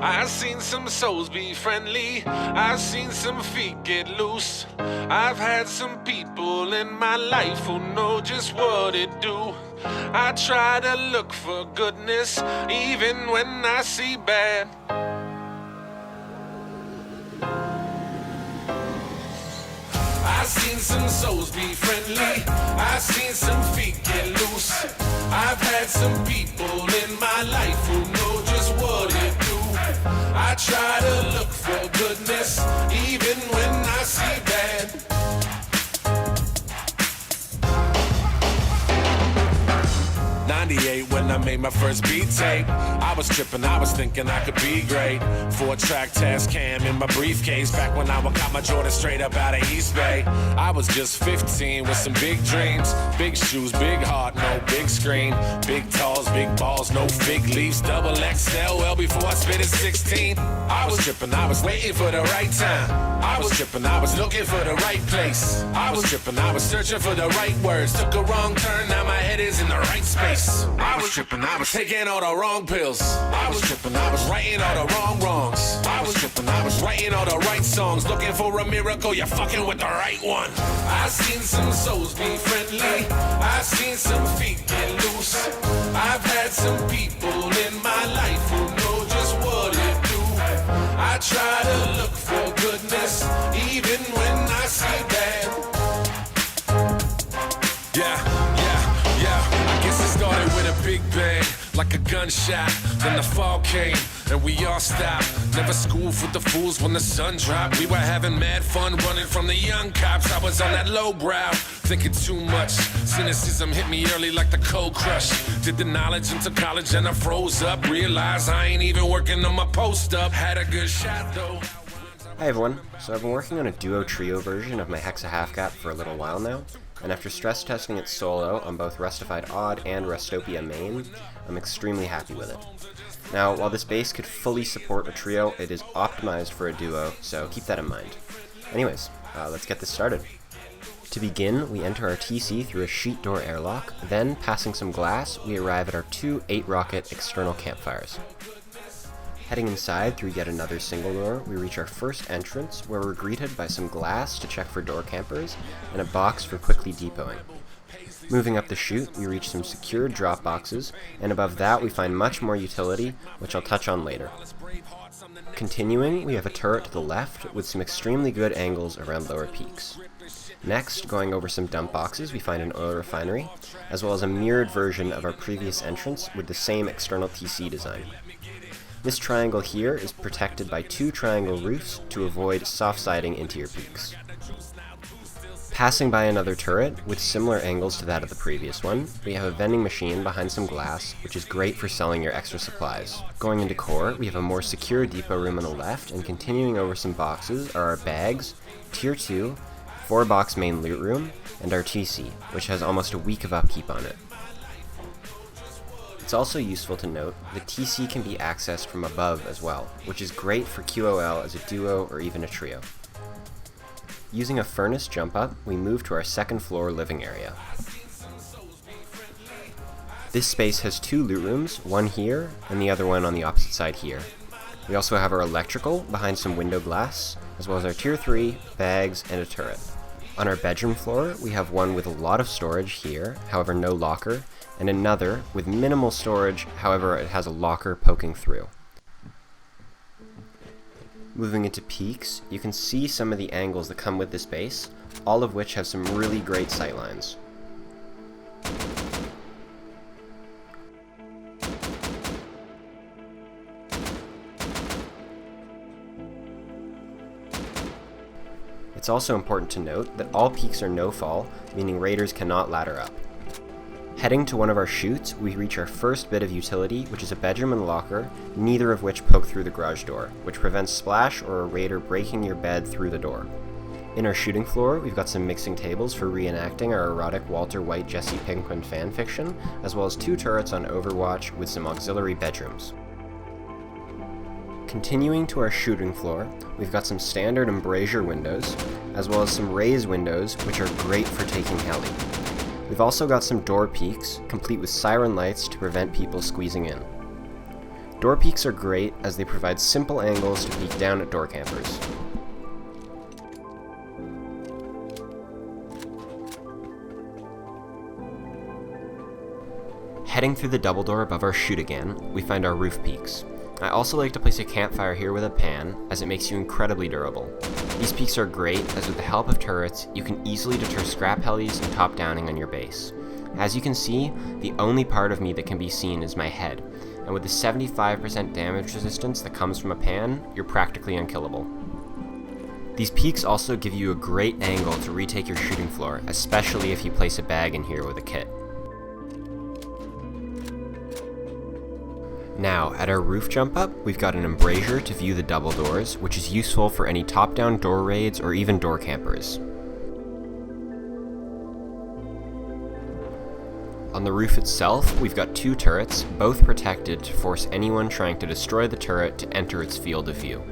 I've seen some souls be friendly, I've seen some feet get loose. I've had some people in my life who know just what it do. I try to look for goodness even when I see bad. I've seen some souls be friendly, I've seen some feet get loose. I've had some people in my life who know just what it do. I try to look for goodness even when I see bad. '98 when I made my first beat tape, I was tripping, I was thinking I could be great. 4-track test cam in my briefcase, back when I got my Jordan straight up out of East Bay. I was just 15 with some big dreams, big shoes, big heart, no big screen, big talls, big balls, no fig leaves, double XL. Well, before I spit at 16, I was tripping, I was waiting for the right time. I was tripping, I was looking for the right place. I was tripping, I was searching for the right words. Took a wrong turn, now my head is in the right space. I was tripping, I was taking all the wrong pills. I was tripping, I was writing all the wrong wrongs. I was tripping, I was writing all the right songs. Looking for a miracle, you're fucking with the right one. I've seen some souls be friendly, I've seen some feet get loose. I've had some people in my life who know just what it do. I try to look for goodness even when I see bad. I guess it started with a big bang, like a gunshot. Then the fall came, and we all stopped. Never schooled with the fools when the sun dropped. We were having mad fun running from the young cops. I was on that low brow, thinking too much. Cynicism hit me early like the cold crush. Did the knowledge into college and I froze up. Realized I ain't even working on my post up. Had a good shot though. Hi everyone, so I've been working on a duo-trio version of my Hexa half-cap for a little while now, and after stress testing it solo on both Rustified Odd and Rustopia main, I'm extremely happy with it. Now, while this bass could fully support a trio, it is optimized for a duo, so keep that in mind. Anyways, let's get this started. To begin, we enter our TC through a sheet door airlock, then, passing some glass, we arrive at our two 8-rocket external campfires. Heading inside through yet another single door, we reach our first entrance, where we're greeted by some glass to check for door campers, and a box for quickly depoting. Moving up the chute, we reach some secured drop boxes, and above that we find much more utility, which I'll touch on later. Continuing, we have a turret to the left, with some extremely good angles around lower peaks. Next, going over some dump boxes, we find an oil refinery, as well as a mirrored version of our previous entrance with the same external TC design. This triangle here is protected by two triangle roofs to avoid soft siding into your peaks. Passing by another turret, with similar angles to that of the previous one, we have a vending machine behind some glass, which is great for selling your extra supplies. Going into core, we have a more secure depot room on the left, and continuing over some boxes are our bags, tier 2, 4-box main loot room, and our TC, which has almost a week of upkeep on it. It's also useful to note that TC can be accessed from above as well, which is great for QOL as a duo or even a trio. Using a furnace jump up, we move to our second floor living area. This space has two loot rooms, one here and the other one on the opposite side here. We also have our electrical behind some window glass, as well as our tier 3, bags, and a turret. On our bedroom floor, we have one with a lot of storage here, however no locker, and another with minimal storage, however it has a locker poking through. Moving into peaks, you can see some of the angles that come with this base, all of which have some really great sightlines. It's also important to note that all peaks are no-fall, meaning raiders cannot ladder up. Heading to one of our chutes, we reach our first bit of utility, which is a bedroom and locker, neither of which poke through the garage door, which prevents splash or a raider breaking your bed through the door. In our shooting floor, we've got some mixing tables for reenacting our erotic Walter White Jesse Pinkman fanfiction, as well as two turrets on Overwatch with some auxiliary bedrooms. Continuing to our shooting floor, we've got some standard embrasure windows, as well as some raised windows, which are great for taking heli. We've also got some door peaks, complete with siren lights to prevent people squeezing in. Door peaks are great as they provide simple angles to peek down at door campers. Heading through the double door above our chute again, we find our roof peaks. I also like to place a campfire here with a pan, as it makes you incredibly durable. These peaks are great, as with the help of turrets, you can easily deter scrap helis and top downing on your base. As you can see, the only part of me that can be seen is my head, and with the 75% damage resistance that comes from a pan, you're practically unkillable. These peaks also give you a great angle to retake your shooting floor, especially if you place a bag in here with a kit. Now, at our roof jump up, we've got an embrasure to view the double doors, which is useful for any top-down door raids or even door campers. On the roof itself, we've got 2 turrets, both protected to force anyone trying to destroy the turret to enter its field of view.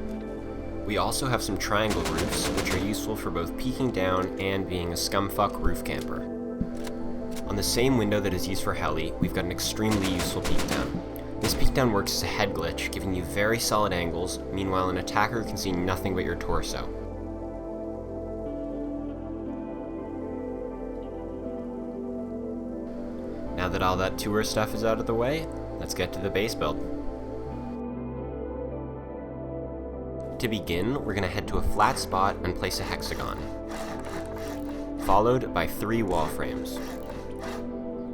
We also have some triangle roofs, which are useful for both peeking down and being a scumfuck roof camper. On the same window that is used for heli, we've got an extremely useful peek down. This peek down works as a head glitch, giving you very solid angles, meanwhile an attacker can see nothing but your torso. Now that all that tour stuff is out of the way, let's get to the base build. To begin, we're going to head to a flat spot and place a hexagon, followed by 3 wall frames.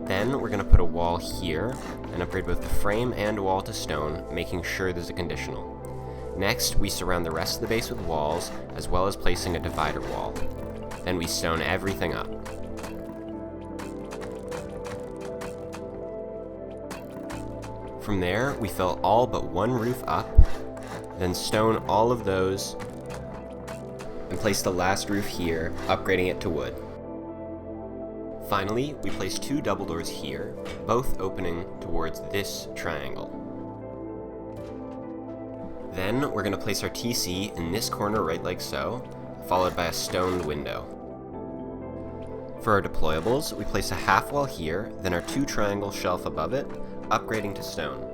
Then we're going to put a wall here and upgrade both the frame and wall to stone, making sure there's a conditional. Next, we surround the rest of the base with walls, as well as placing a divider wall. Then we stone everything up. From there, we fill all but 1 roof up, then stone all of those, and place the last roof here, upgrading it to wood. Finally, we place 2 double doors here, both opening towards this triangle. Then we're going to place our TC in this corner right like so, followed by a stoned window. For our deployables, we place a half wall here, then our 2 triangle shelf above it, upgrading to stone.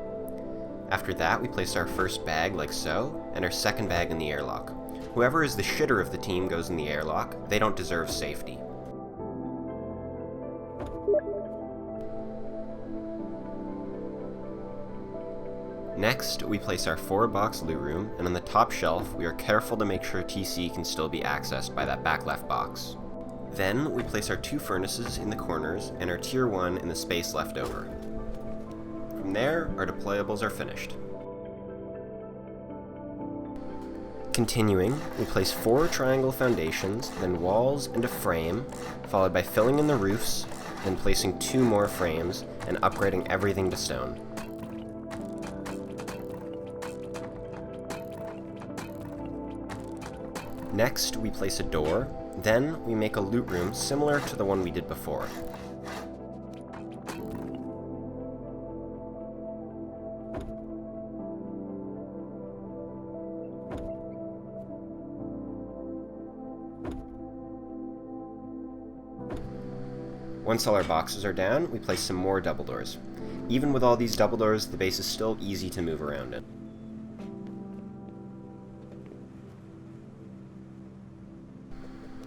After that, we place our first bag like so, and our second bag in the airlock. Whoever is the shitter of the team goes in the airlock, they don't deserve safety. Next, we place our 4-box loot room, and on the top shelf, we are careful to make sure TC can still be accessed by that back left box. Then, we place our 2 furnaces in the corners, and our tier 1 in the space left over. From there, our deployables are finished. Continuing, we place 4 triangle foundations, then walls and a frame, followed by filling in the roofs, then placing 2 more frames, and upgrading everything to stone. Next, we place a door, then we make a loot room similar to the one we did before. Once all our boxes are down, we place some more double doors. Even with all these double doors, the base is still easy to move around in.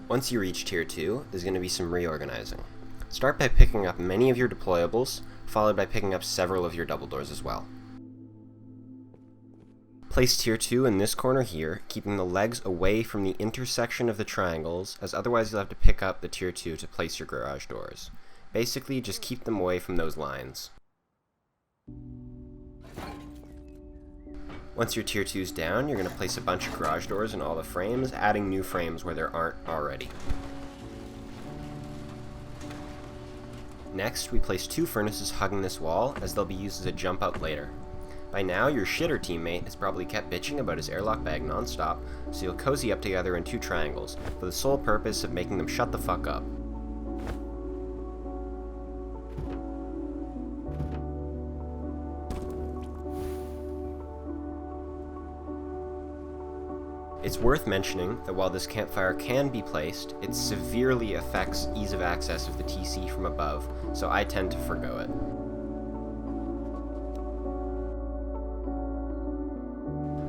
Once you reach tier 2, there's going to be some reorganizing. Start by picking up many of your deployables, followed by picking up several of your double doors as well. Place tier 2 in this corner here, keeping the legs away from the intersection of the triangles, as otherwise you'll have to pick up the tier 2 to place your garage doors. Basically, just keep them away from those lines. Once your tier 2's down, you're going to place a bunch of garage doors in all the frames, adding new frames where there aren't already. Next, we place 2 furnaces hugging this wall, as they'll be used as a jump out later. By now, your shitter teammate has probably kept bitching about his airlock bag non-stop, so you'll cozy up together in 2 triangles, for the sole purpose of making them shut the fuck up. It's worth mentioning that while this campfire can be placed, it severely affects ease of access of the TC from above, so I tend to forgo it.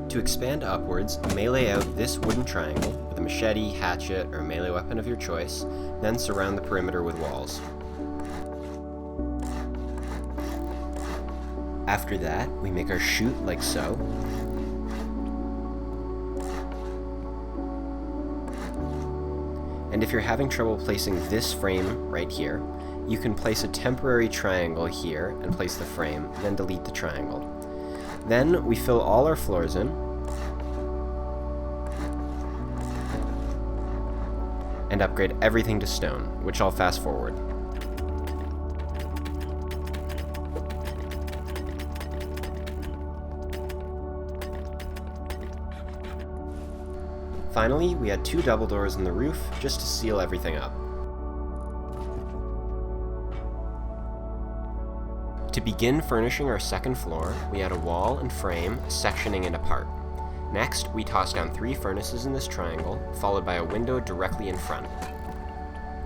To expand upwards, melee out this wooden triangle with a machete, hatchet, or melee weapon of your choice, then surround the perimeter with walls. After that, we make our chute like so. And if you're having trouble placing this frame right here, you can place a temporary triangle here and place the frame, then delete the triangle. Then we fill all our floors in, and upgrade everything to stone, which I'll fast forward. Finally, we add 2 double doors in the roof just to seal everything up. To begin furnishing our second floor, we add a wall and frame, sectioning it apart. Next, we toss down 3 furnaces in this triangle, followed by a window directly in front.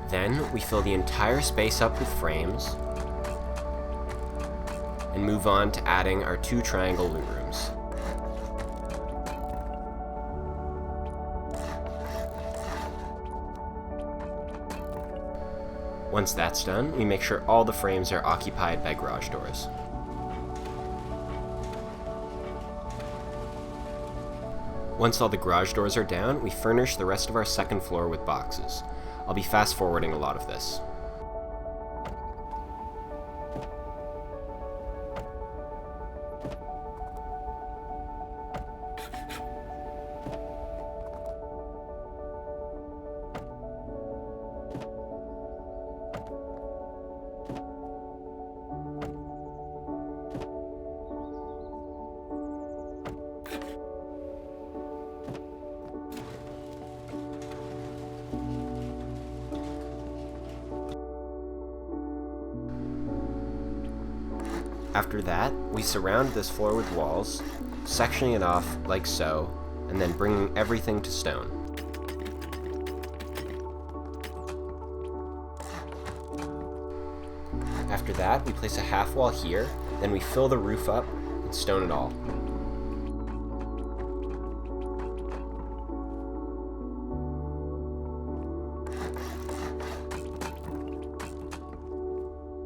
Then, we fill the entire space up with frames, and move on to adding our 2 triangle loot rooms. Once that's done, we make sure all the frames are occupied by garage doors. Once all the garage doors are down, we furnish the rest of our second floor with boxes. I'll be fast forwarding a lot of this. After that, we surround this floor with walls, sectioning it off like so, and then bringing everything to stone. After that, we place a half wall here, then we fill the roof up and stone it all.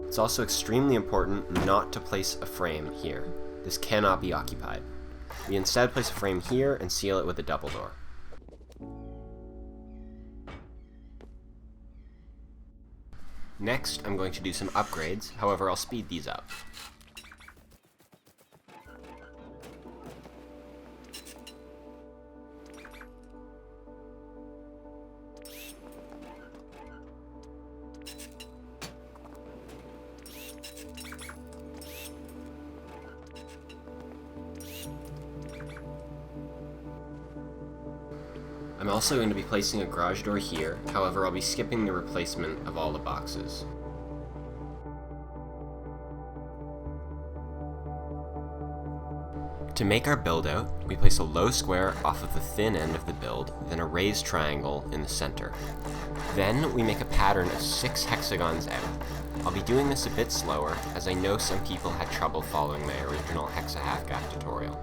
It's also extremely important not to place a frame here. This cannot be occupied. We instead place a frame here and seal it with a double door. Next, I'm going to do some upgrades, however I'll speed these up. I'm also going to be placing a garage door here, however I'll be skipping the replacement of all the boxes. To make our build out, we place a low square off of the thin end of the build, then a raised triangle in the center. Then we make a pattern of 6 hexagons out. I'll be doing this a bit slower, as I know some people had trouble following my original Hexa half-gap tutorial.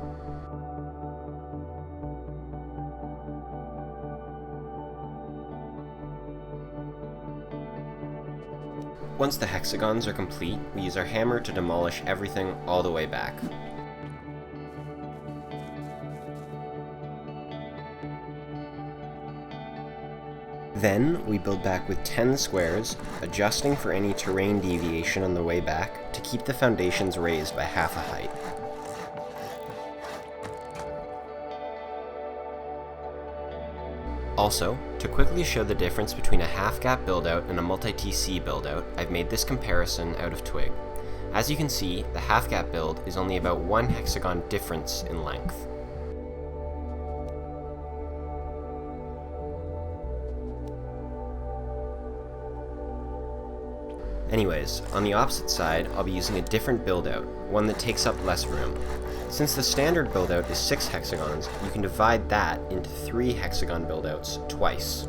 Once the hexagons are complete, we use our hammer to demolish everything all the way back. Then, we build back with 10 squares, adjusting for any terrain deviation on the way back to keep the foundations raised by half a height. Also, to quickly show the difference between a half-gap build-out and a multi-TC build-out, I've made this comparison out of twig. As you can see, the half-gap build is only about 1 hexagon difference in length. Anyways, on the opposite side, I'll be using a different build-out, one that takes up less room. Since the standard build-out is 6 hexagons, you can divide that into 3 hexagon build-outs twice.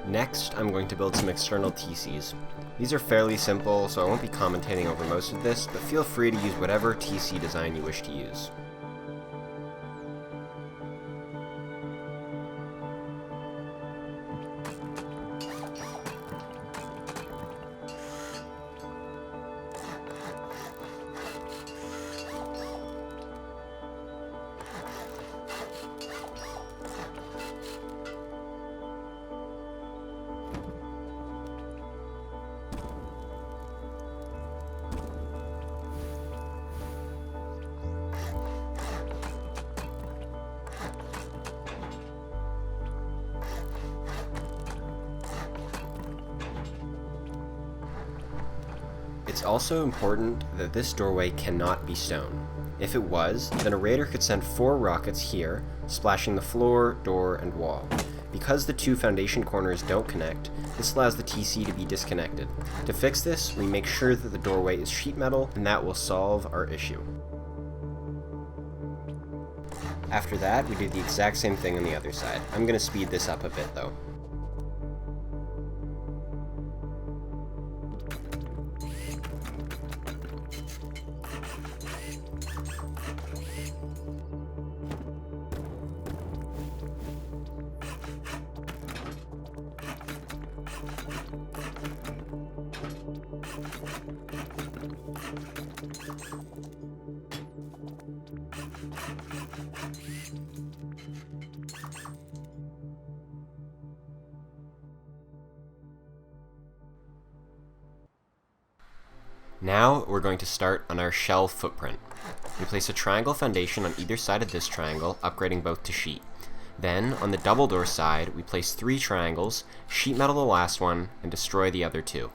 Next, I'm going to build some external TCs. These are fairly simple, so I won't be commentating over most of this, but feel free to use whatever TC design you wish to use. It's also important that this doorway cannot be stone. If it was, then a raider could send 4 rockets here, splashing the floor, door, and wall. Because the 2 foundation corners don't connect, this allows the TC to be disconnected. To fix this, we make sure that the doorway is sheet metal, and that will solve our issue. After that, we do the exact same thing on the other side. I'm going to speed this up a bit though. Now we're going to start on our shell footprint. We place a triangle foundation on either side of this triangle, upgrading both to sheet. Then, on the double door side, we place 3 triangles, sheet metal the last one, and destroy the other 2.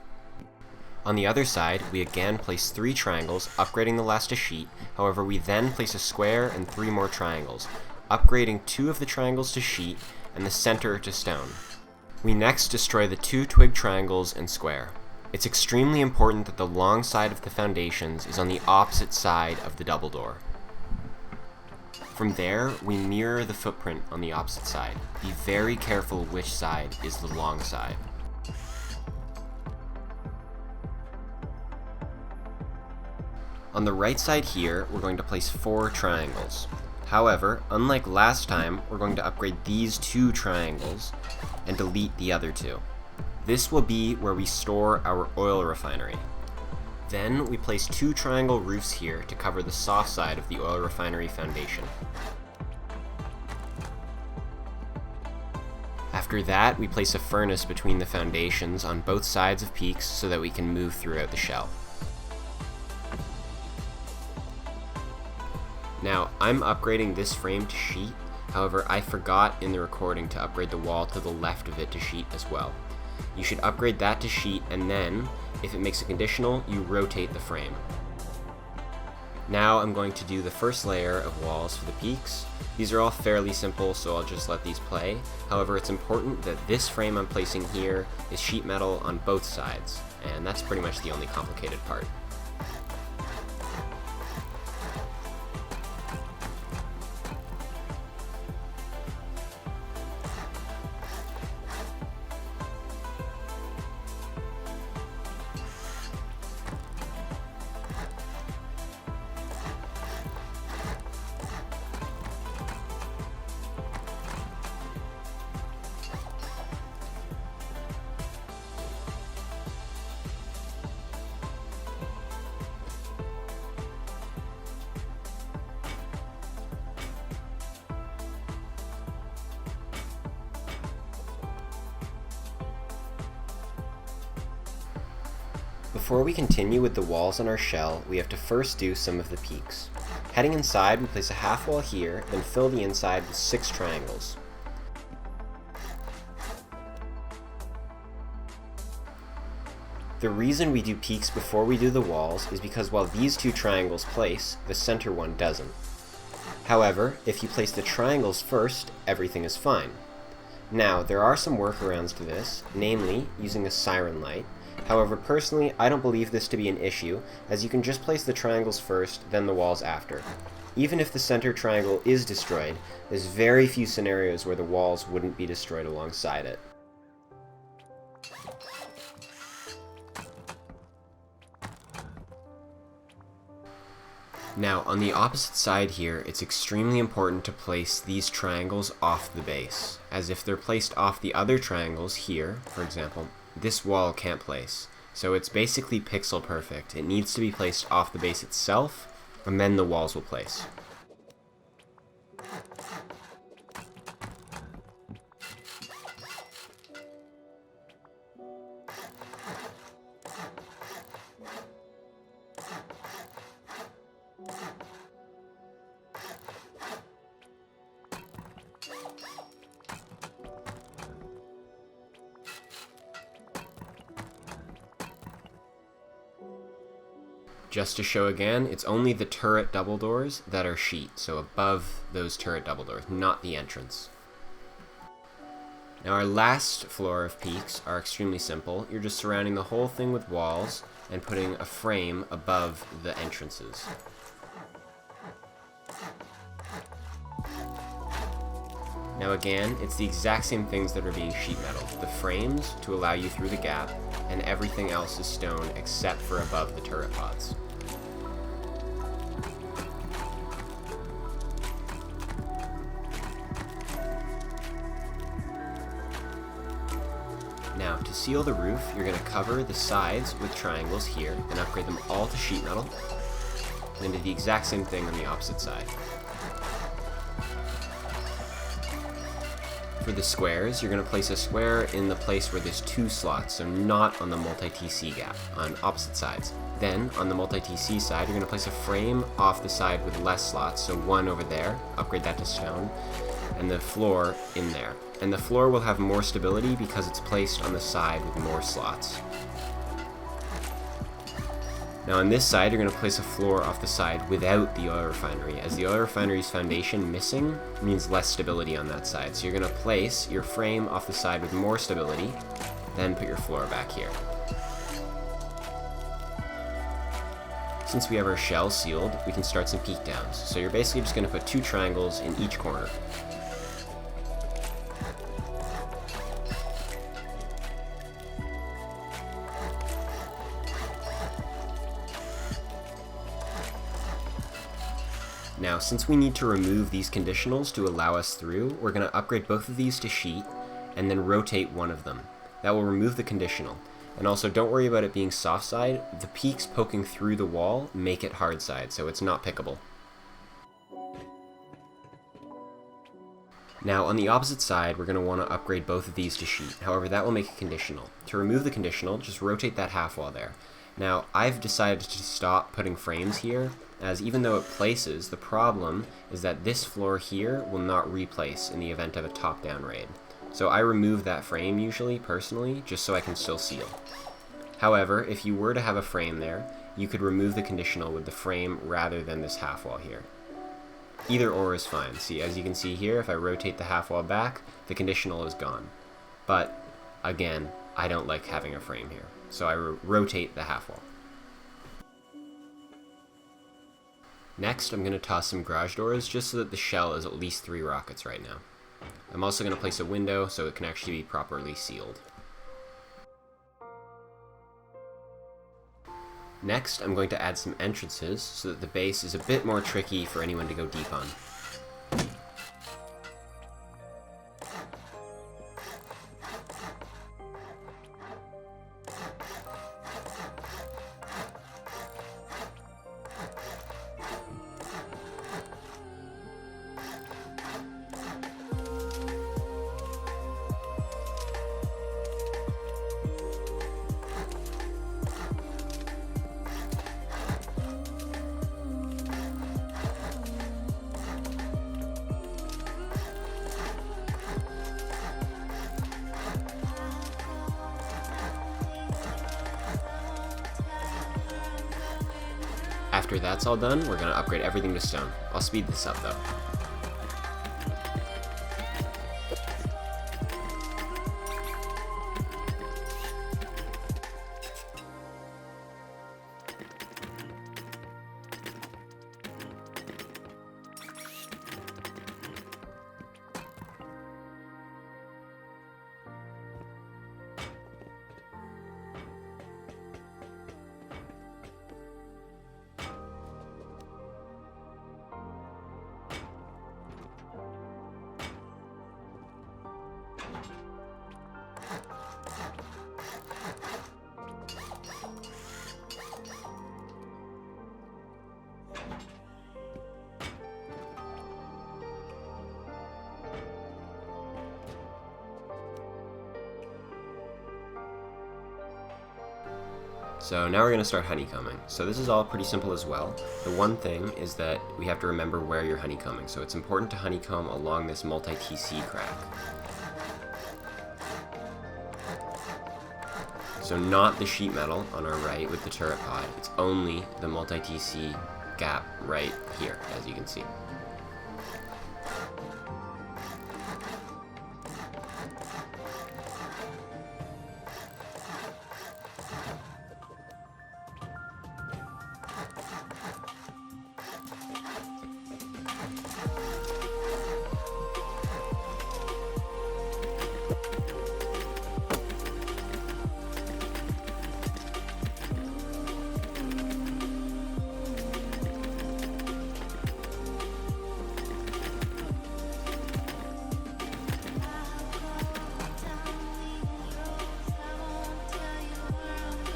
On the other side, we again place 3 triangles, upgrading the last to sheet. However, we then place a square and 3 more triangles, upgrading 2 of the triangles to sheet and the center to stone. We next destroy the 2 twig triangles and square. It's extremely important that the long side of the foundations is on the opposite side of the double door. From there, we mirror the footprint on the opposite side. Be very careful which side is the long side. On the right side here, we're going to place 4 triangles. However, unlike last time, we're going to upgrade these 2 triangles and delete the other 2. This will be where we store our oil refinery. Then we place 2 triangle roofs here to cover the soft side of the oil refinery foundation. After that, we place a furnace between the foundations on both sides of peaks so that we can move throughout the shell. Now, I'm upgrading this frame to sheet, however I forgot in the recording to upgrade the wall to the left of it to sheet as well. You should upgrade that to sheet, and then, if it makes it conditional, you rotate the frame. Now I'm going to do the first layer of walls for the peaks. These are all fairly simple, so I'll just let these play. However, it's important that this frame I'm placing here is sheet metal on both sides, and that's pretty much the only complicated part. Before we continue with the walls on our shell, we have to first do some of the peaks. Heading inside, we place a half wall here, then fill the inside with 6 triangles. The reason we do peaks before we do the walls is because while these two triangles place, the center one doesn't. However, if you place the triangles first, everything is fine. Now, there are some workarounds to this, namely using a siren light. However, personally, I don't believe this to be an issue, as you can just place the triangles first, then the walls after. Even if the center triangle is destroyed, there's very few scenarios where the walls wouldn't be destroyed alongside it. Now, on the opposite side here, it's extremely important to place these triangles off the base, as if they're placed off the other triangles here, for example, this wall can't place. So it's basically pixel perfect. It needs to be placed off the base itself, and then the walls will place. Just to show again, it's only the turret double doors that are sheet, so above those turret double doors, not the entrance. Now our last floor of peaks are extremely simple. You're just surrounding the whole thing with walls and putting a frame above the entrances. Now again, it's the exact same things that are being sheet metal. The frames to allow you through the gap, and everything else is stone except for above the turret pods. Now, to seal the roof, you're going to cover the sides with triangles here and upgrade them all to sheet metal, and then do the exact same thing on the opposite side. For the squares, you're going to place a square in the place where there's two slots, so not on the multi-TC gap, on opposite sides. Then, on the multi-TC side, you're going to place a frame off the side with less slots, so one over there, upgrade that to stone, and the floor in there. And the floor will have more stability because it's placed on the side with more slots. Now on this side, you're going to place a floor off the side without the oil refinery, as the oil refinery's foundation missing means less stability on that side. So you're going to place your frame off the side with more stability, then put your floor back here. Since we have our shell sealed, we can start some peak downs. So you're basically just going to put two triangles in each corner. Now, since we need to remove these conditionals to allow us through, we're going to upgrade both of these to sheet, and then rotate one of them. That will remove the conditional. And also, don't worry about it being soft side. The peaks poking through the wall make it hard side, so it's not pickable. Now, on the opposite side, we're going to want to upgrade both of these to sheet. However, that will make a conditional. To remove the conditional, just rotate that half wall there. Now, I've decided to stop putting frames here, as even though it places, the problem is that this floor here will not replace in the event of a top-down raid. So I remove that frame usually, personally, just so I can still seal. However, if you were to have a frame there, you could remove the conditional with the frame rather than this half wall here. Either or is fine. See, as you can see here, if I rotate the half wall back, the conditional is gone. But, again, I don't like having a frame here, so I rotate the half wall. Next, I'm going to toss some garage doors just so that the shell is at least 3 rockets right now. I'm also going to place a window so it can actually be properly sealed. Next, I'm going to add some entrances so that the base is a bit more tricky for anyone to go deep on. After that's all done, we're going to upgrade everything to stone. I'll speed this up though. So now we're going to start honeycombing. So this is all pretty simple as well. The one thing is that we have to remember where you're honeycombing. So it's important to honeycomb along this multi-TC crack. So not the sheet metal on our right with the turret pod. It's only the multi-TC gap right here, as you can see.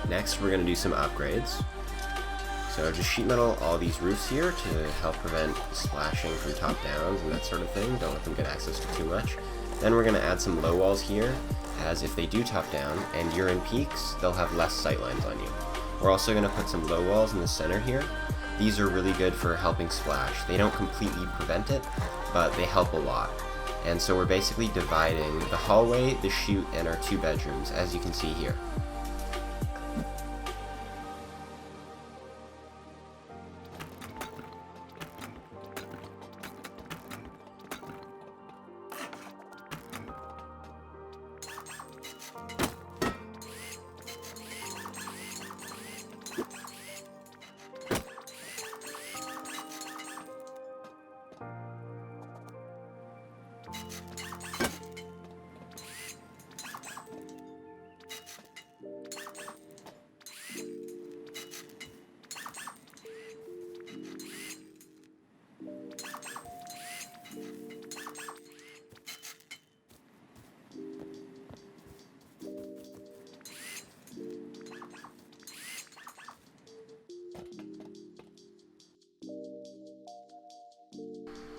Next, we're going to do some upgrades. So just sheet metal all these roofs here to help prevent splashing from top downs and that sort of thing. Don't let them get access to too much. Then we're going to add some low walls here, as if they do top down and you're in peaks, they'll have less sightlines on you. We're also going to put some low walls in the center here. These are really good for helping splash. They don't completely prevent it, but they help a lot. And so we're basically dividing the hallway, the chute, and our 2 bedrooms, as you can see here.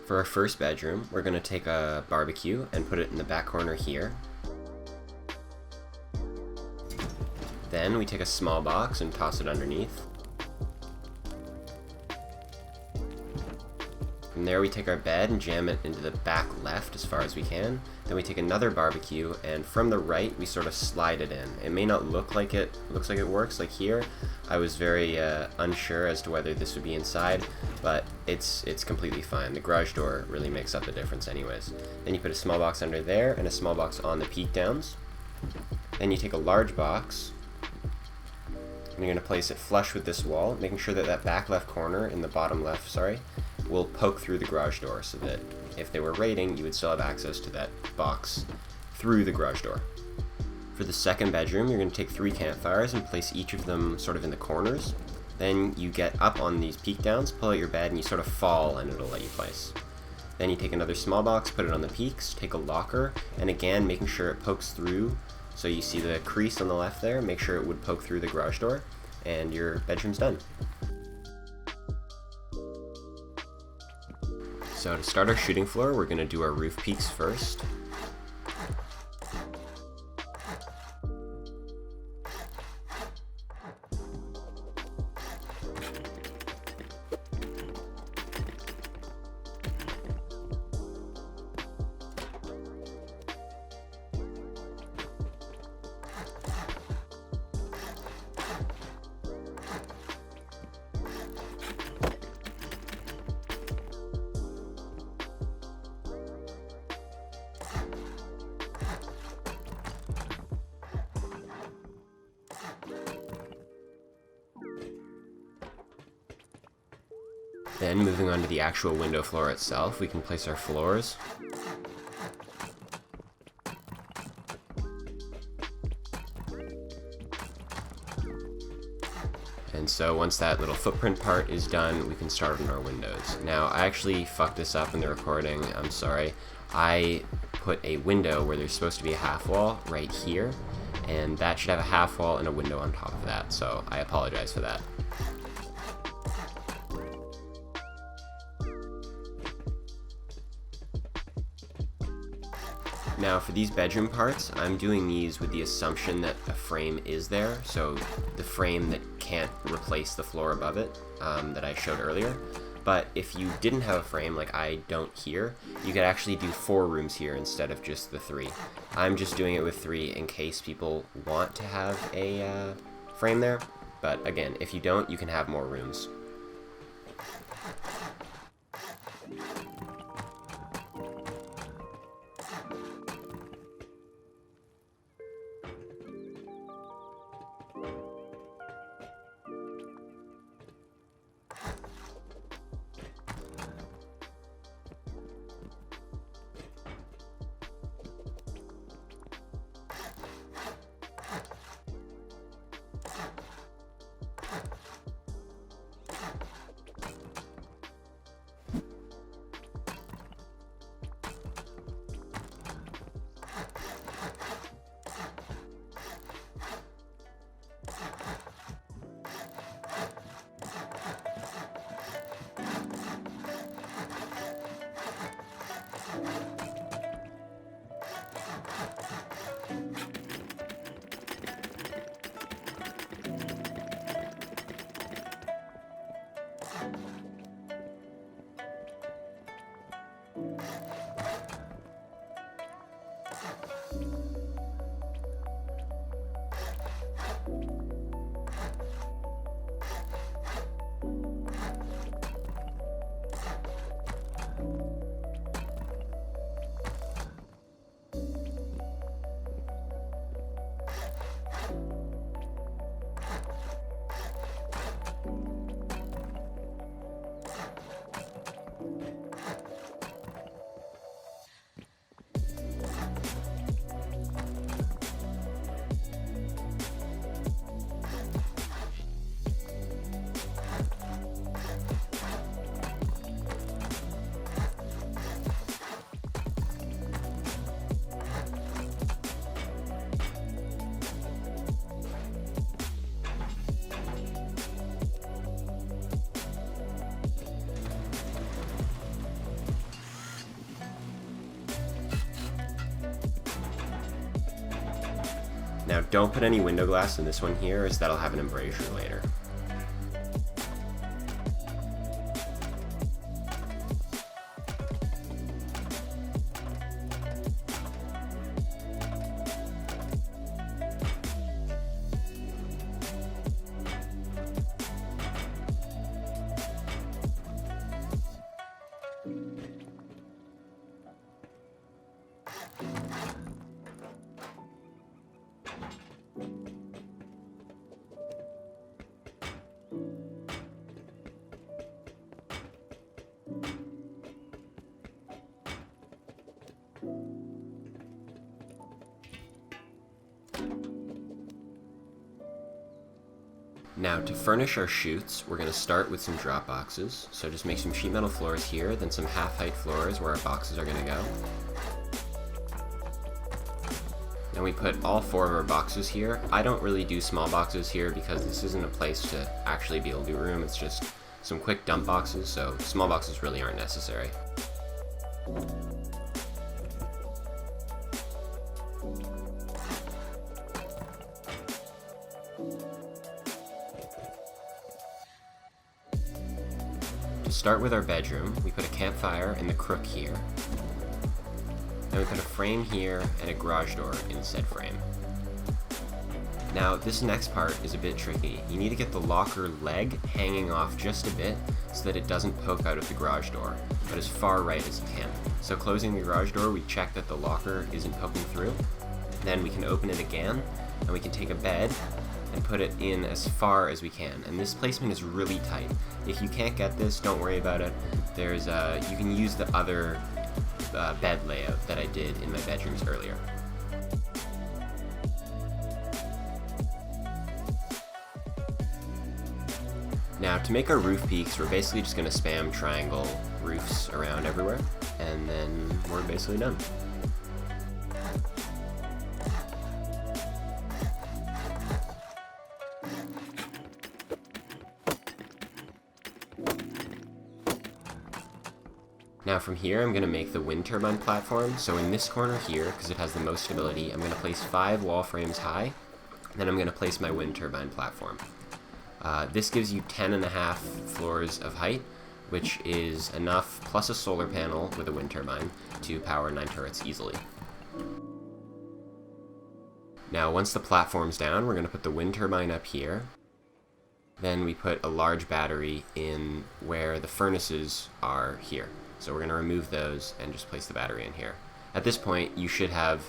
For our first bedroom, we're going to take a barbecue and put it in the back corner here. Then we take a small box and toss it underneath. From there we take our bed and jam it into the back left as far as we can. Then we take another barbecue and from the right we sort of slide it in. It may not look like it looks like it works, like here. I was very unsure as to whether this would be inside, but it's completely fine. The garage door really makes up the difference anyways. Then you put a small box under there and a small box on the peak downs. Then you take a large box and you're going to place it flush with this wall, making sure that that back left corner in the bottom left, will poke through the garage door so that if they were raiding, you would still have access to that box through the garage door. For the second bedroom, you're going to take 3 campfires and place each of them sort of in the corners. Then you get up on these peak downs, pull out your bed, and you sort of fall and it'll let you place. Then you take another small box, put it on the peaks, take a locker, and again, making sure it pokes through. So you see the crease on the left there, make sure it would poke through the garage door, and your bedroom's done. So to start our shooting floor, we're going to do our roof peaks first. Then moving on to the actual window floor itself, we can place our floors. And so once that little footprint part is done, we can start on our windows. Now, I actually fucked this up in the recording, I'm sorry. I put a window where there's supposed to be a half wall right here, and that should have a half wall and a window on top of that, so I apologize for that. Now for these bedroom parts, I'm doing these with the assumption that a frame is there, so the frame that can't replace the floor above it that I showed earlier. But if you didn't have a frame, like I don't here, you could actually do 4 rooms here instead of just the 3. I'm just doing it with 3 in case people want to have a frame there, but again, if you don't, you can have more rooms. Now don't put any window glass in this one here, as that'll have an embrasure later. Now to furnish our chutes, we're going to start with some drop boxes. So just make some sheet metal floors here, then some half-height floors where our boxes are going to go. Then we put all 4 of our boxes here. I don't really do small boxes here because this isn't a place to actually be able to do room, it's just some quick dump boxes, so small boxes really aren't necessary. To start with our bedroom, we put a campfire in the crook here. Then we put a frame here and a garage door in said frame. Now this next part is a bit tricky. You need to get the locker leg hanging off just a bit so that it doesn't poke out of the garage door, but as far right as you can. So closing the garage door, we check that the locker isn't poking through. Then we can open it again, and we can take a bed, and put it in as far as we can. And this placement is really tight. If you can't get this, don't worry about it. There's you can use the other bed layout that I did in my bedrooms earlier. Now, to make our roof peaks, we're basically just going to spam triangle roofs around everywhere, and then we're basically done. Now from here, I'm going to make the wind turbine platform. So in this corner here, because it has the most stability, I'm going to place 5 wall frames high, then I'm going to place my wind turbine platform. This gives you 10.5 floors of height, which is enough, plus a solar panel with a wind turbine, to power 9 turrets easily. Now once the platform's down, we're going to put the wind turbine up here. Then we put a large battery in where the furnaces are here. So we're going to remove those and just place the battery in here. At this point, you should have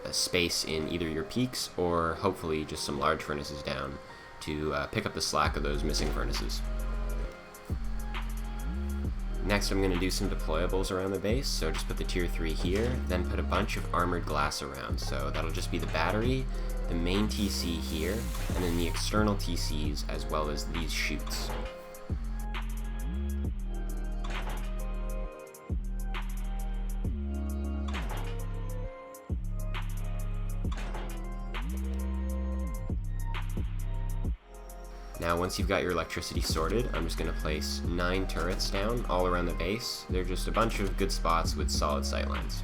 a space in either your peaks or hopefully just some large furnaces down to pick up the slack of those missing furnaces. Next, I'm going to do some deployables around the base, so just put the tier 3 here, then put a bunch of armored glass around. So that'll just be the battery, the main TC here, and then the external TCs as well as these chutes. Now once you've got your electricity sorted, I'm just going to place 9 turrets down all around the base. They're just a bunch of good spots with solid sightlines.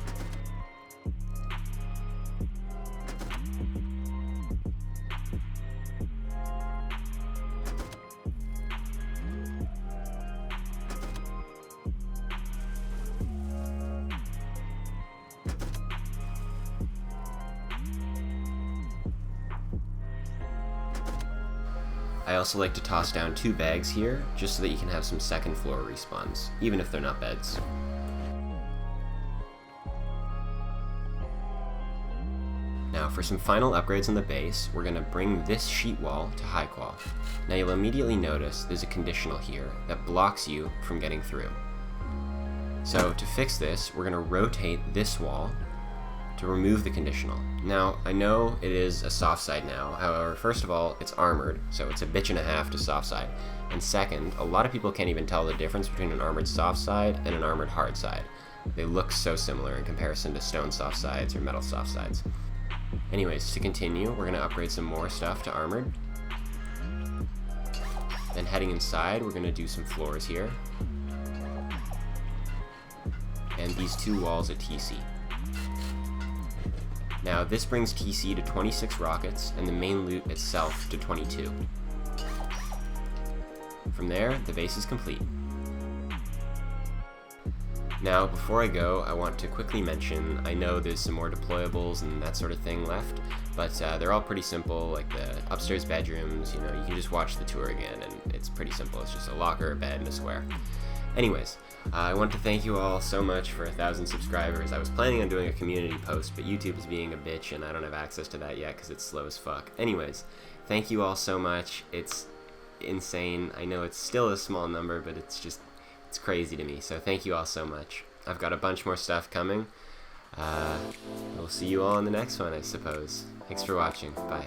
I also like to toss down 2 bags here, just so that you can have some second floor respawns, even if they're not beds. Now for some final upgrades on the base, we're going to bring this sheet wall to high qual. Now you'll immediately notice there's a conditional here that blocks you from getting through. So to fix this, we're going to rotate this wall to remove the conditional. Now, I know it is a soft side now, however, first of all, it's armored, so it's a bitch and a half to soft side. And second, a lot of people can't even tell the difference between an armored soft side and an armored hard side. They look so similar in comparison to stone soft sides or metal soft sides. Anyways, to continue, we're going to upgrade some more stuff to armored. Then heading inside, we're going to do some floors here. And these 2 walls at TC. Now this brings TC to 26 rockets and the main loot itself to 22. From there, the base is complete. Now before I go, I want to quickly mention, I know there's some more deployables and that sort of thing left, but they're all pretty simple, like the upstairs bedrooms, you know, you can just watch the tour again and it's pretty simple, it's just a locker, a bed, and a square. Anyways, I want to thank you all so much for 1,000 subscribers. I was planning on doing a community post, but YouTube is being a bitch and I don't have access to that yet because it's slow as fuck. Anyways, thank you all so much. It's insane. I know it's still a small number, but it's crazy to me. So thank you all so much. I've got a bunch more stuff coming. We'll see you all in the next one, I suppose. Thanks for watching. Bye.